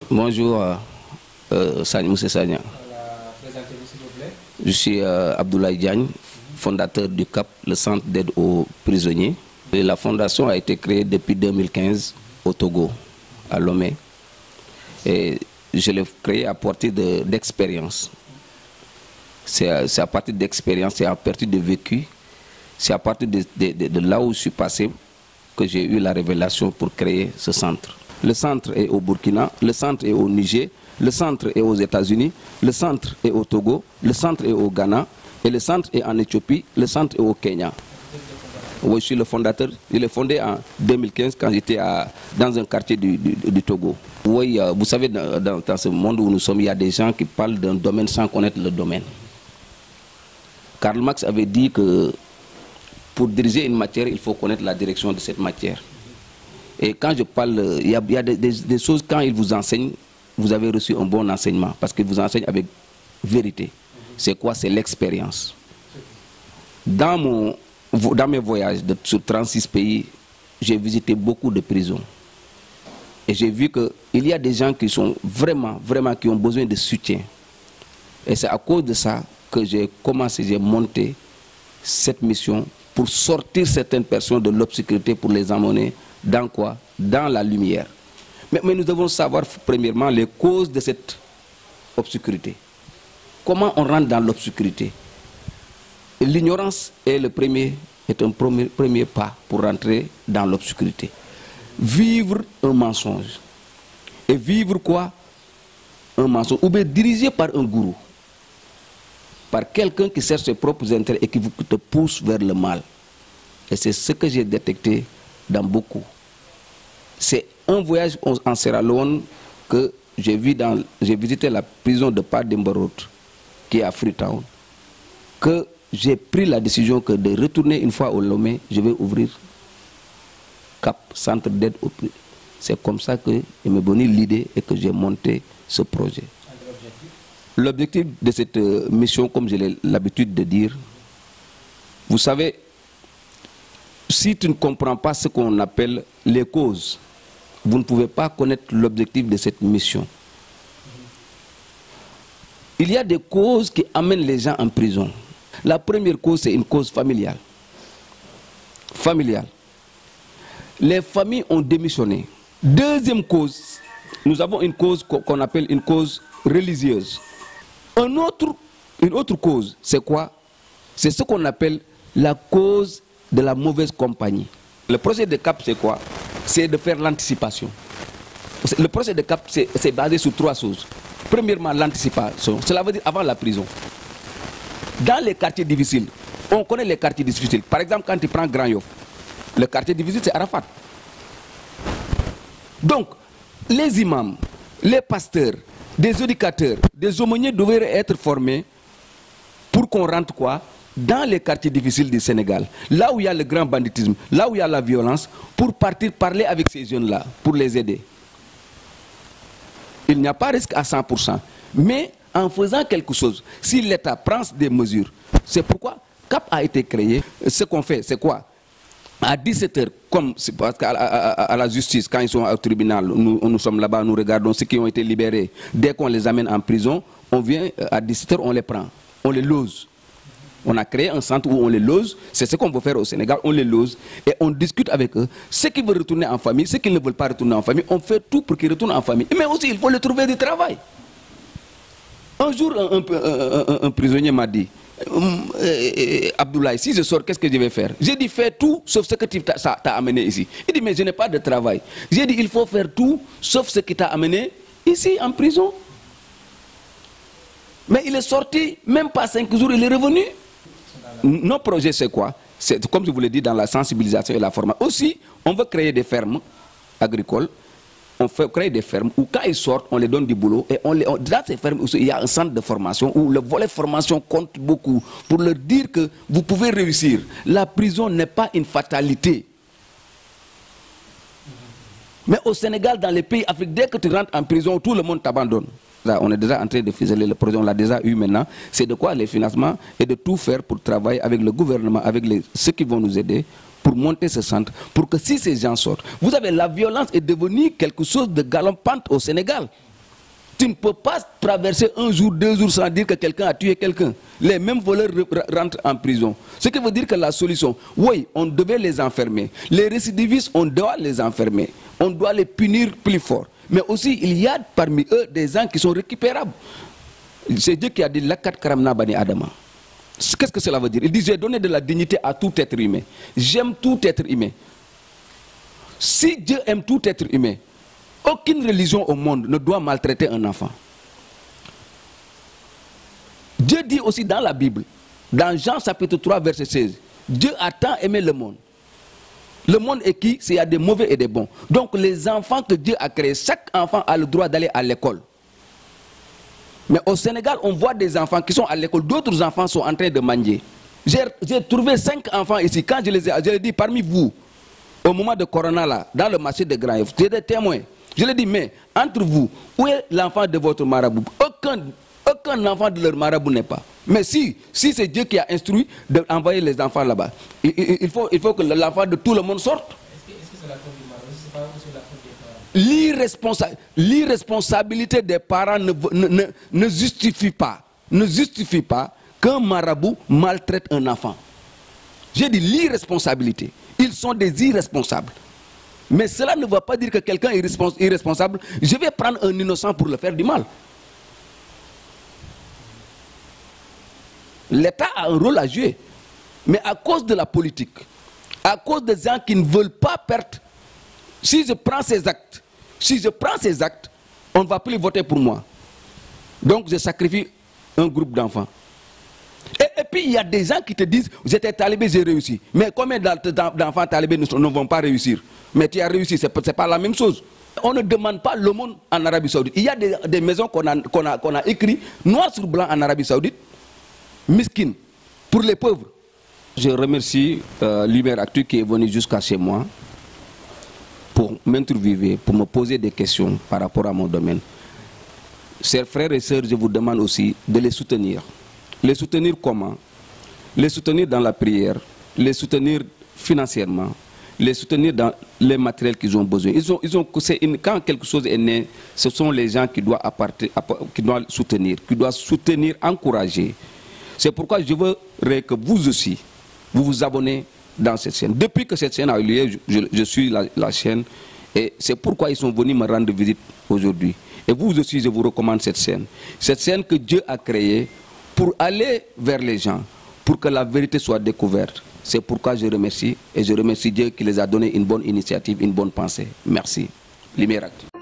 Bonjour, Moussé Sagna. Je suis Abdoulaye Diagne, fondateur du CAP, le Centre d'aide aux prisonniers. Et la fondation a été créée depuis 2015 au Togo, à Lomé. Et je l'ai créée à partir d'expérience. C'est à partir d'expérience, c'est à partir de vécu, c'est à partir de là où je suis passé que j'ai eu la révélation pour créer ce centre. Le centre est au Burkina, le centre est au Niger, le centre est aux États-Unis, le centre est au Togo, le centre est au Ghana et le centre est en Éthiopie, le centre est au Kenya. Oui, je suis le fondateur. Je l'ai fondé en 2015 quand j'étais dans un quartier du Togo. Oui, vous savez, dans ce monde où nous sommes, il y a des gens qui parlent d'un domaine sans connaître le domaine. Karl Marx avait dit que pour diriger une matière, il faut connaître la direction de cette matière. Et quand je parle, il y a des choses, quand il vous enseigne, vous avez reçu un bon enseignement, parce qu'il vous enseigne avec vérité. C'est quoi? C'est l'expérience. Dans mes voyages sur 36 pays, j'ai visité beaucoup de prisons. Et j'ai vu qu'il y a des gens qui sont vraiment, qui ont besoin de soutien. Et c'est à cause de ça que j'ai monté cette mission pour sortir certaines personnes de l'obscurité, pour les emmener dans quoi? Dans la lumière. Mais nous devons savoir premièrement les causes de cette obscurité. Comment on rentre dans l'obscurité? L'ignorance est un premier pas pour rentrer dans l'obscurité. Vivre un mensonge. Et vivre quoi? Un mensonge. Ou bien dirigé par un gourou. Par quelqu'un qui cherche ses propres intérêts et qui te pousse vers le mal. Et c'est ce que j'ai détecté dans beaucoup. C'est un voyage en Sierra Leone que j'ai visité la prison de Pademba, qui est à Freetown, que j'ai pris la décision que de retourner une fois au Lomé, je vais ouvrir CAP, Centre d'aide aux prisonniers. C'est comme ça que je me donné l'idée et que j'ai monté ce projet. L'objectif de cette mission, comme j'ai l'habitude de dire, vous savez, si tu ne comprends pas ce qu'on appelle les causes, vous ne pouvez pas connaître l'objectif de cette mission. Il y a des causes qui amènent les gens en prison. La première cause, c'est une cause familiale. Les familles ont démissionné. Deuxième cause, nous avons une cause qu'on appelle une cause religieuse. Une autre cause, c'est quoi? C'est ce qu'on appelle la cause de la mauvaise compagnie. Le projet de CAP, c'est quoi? C'est de faire l'anticipation. Le projet de CAP, c'est basé sur trois choses. Premièrement, l'anticipation. Cela veut dire avant la prison. Dans les quartiers difficiles, on connaît les quartiers difficiles. Par exemple, quand tu prends Grand Yoff, le quartier difficile, c'est Arafat. Donc, les imams, les pasteurs, des éducateurs, des aumôniers devraient être formés pour qu'on rentre quoi? Dans les quartiers difficiles du Sénégal, là où il y a le grand banditisme, là où il y a la violence, pour partir parler avec ces jeunes-là, pour les aider. Il n'y a pas de risque à 100%. Mais en faisant quelque chose, si l'État prend des mesures, c'est pourquoi CAP a été créé. Ce qu'on fait, c'est quoi? À 17h, comme à la justice, quand ils sont au tribunal, nous sommes là-bas, nous regardons ceux qui ont été libérés. Dès qu'on les amène en prison, on vient, à 17h, on les prend, on les lose. On a créé un centre où on les lose, c'est ce qu'on veut faire au Sénégal, on les lose et on discute avec eux. Ceux qui veulent retourner en famille, ceux qui ne veulent pas retourner en famille, on fait tout pour qu'ils retournent en famille. Mais aussi, il faut leur trouver du travail. Un jour, un prisonnier m'a dit, Abdoulaye, si je sors, qu'est-ce que je vais faire? J'ai dit, fais tout sauf ce que t'as amené ici. Il dit, mais je n'ai pas de travail. J'ai dit, il faut faire tout sauf ce qui t'a amené ici en prison. Mais il est sorti, même pas 5 jours, il est revenu. Nos projets, c'est quoi? C'est comme je vous l'ai dit, dans la sensibilisation et la formation. Aussi, on veut créer des fermes agricoles. On fait créer des fermes où quand ils sortent, on les donne du boulot. Et dans ces fermes aussi, il y a un centre de formation où le volet formation compte beaucoup pour leur dire que vous pouvez réussir. La prison n'est pas une fatalité. Mais au Sénégal, dans les pays africains, dès que tu rentres en prison, tout le monde t'abandonne. Là, on est déjà en train de ficeler le projet, on l'a déjà eu maintenant. C'est de quoi les financements et de tout faire pour travailler avec le gouvernement, avec ceux qui vont nous aider pour monter ce centre, pour que si ces gens sortent, vous savez, la violence est devenue quelque chose de galopante au Sénégal. Tu ne peux pas traverser un jour, 2 jours sans dire que quelqu'un a tué quelqu'un. Les mêmes voleurs rentrent en prison. Ce qui veut dire que la solution, oui, on devait les enfermer. Les récidivistes, on doit les enfermer. On doit les punir plus fort. Mais aussi, il y a parmi eux des gens qui sont récupérables. C'est Dieu qui a dit « Lakat karamna bani adama ». Qu'est-ce que cela veut dire? Il dit « J'ai donné de la dignité à tout être humain. J'aime tout être humain. » Si Dieu aime tout être humain, aucune religion au monde ne doit maltraiter un enfant. Dieu dit aussi dans la Bible, dans Jean chapitre 3 verset 16, Dieu a tant aimé le monde. Le monde est qui? C'est il y a des mauvais et des bons. Donc les enfants que Dieu a créés, chaque enfant a le droit d'aller à l'école. Mais au Sénégal, on voit des enfants qui sont à l'école, d'autres enfants sont en train de manger. J'ai trouvé 5 enfants ici, quand je les ai dit parmi vous, au moment de Corona là, dans le marché de Grand-Yoff, j'ai des témoins. Je leur dis, mais entre vous, où est l'enfant de votre marabout? Aucun enfant de leur marabout n'est pas. Mais si c'est Dieu qui a instruit d'envoyer les enfants là-bas, il faut que l'enfant de tout le monde sorte. Est-ce que c'est la faute du marabout? C'est pas aussi la faute des parents? L'irresponsabilité des parents ne justifie pas qu'un marabout maltraite un enfant. J'ai dit l'irresponsabilité. Ils sont des irresponsables. Mais cela ne veut pas dire que quelqu'un est irresponsable. Je vais prendre un innocent pour le faire du mal. L'État a un rôle à jouer. Mais à cause de la politique, à cause des gens qui ne veulent pas perdre, si je prends ces actes, on ne va plus voter pour moi. Donc je sacrifie un groupe d'enfants. Et puis il y a des gens qui te disent, j'étais talibé, j'ai réussi. Mais combien d'enfants talibés ne vont pas réussir? Mais tu as réussi, ce n'est pas la même chose. On ne demande pas l'aumône en Arabie Saoudite. Il y a des maisons qu'on a écrites noir sur blanc en Arabie Saoudite. Miskin, pour les pauvres. Je remercie Lumière Actu qui est venu jusqu'à chez moi pour m'interviewer, pour me poser des questions par rapport à mon domaine. Chers frères et sœurs, je vous demande aussi de les soutenir. Les soutenir comment? Les soutenir dans la prière, les soutenir financièrement, les soutenir dans les matériels qu'ils ont besoin. Quand quelque chose est né, ce sont les gens qui doivent soutenir, encourager. C'est pourquoi je voudrais que vous aussi, vous vous abonnez dans cette chaîne. Depuis que cette chaîne a eu lieu, je suis la chaîne et c'est pourquoi ils sont venus me rendre visite aujourd'hui. Et vous aussi, je vous recommande cette chaîne que Dieu a créée pour aller vers les gens, pour que la vérité soit découverte. C'est pourquoi je remercie et je remercie Dieu qui les a donné une bonne initiative, une bonne pensée. Merci. Lumière Actu.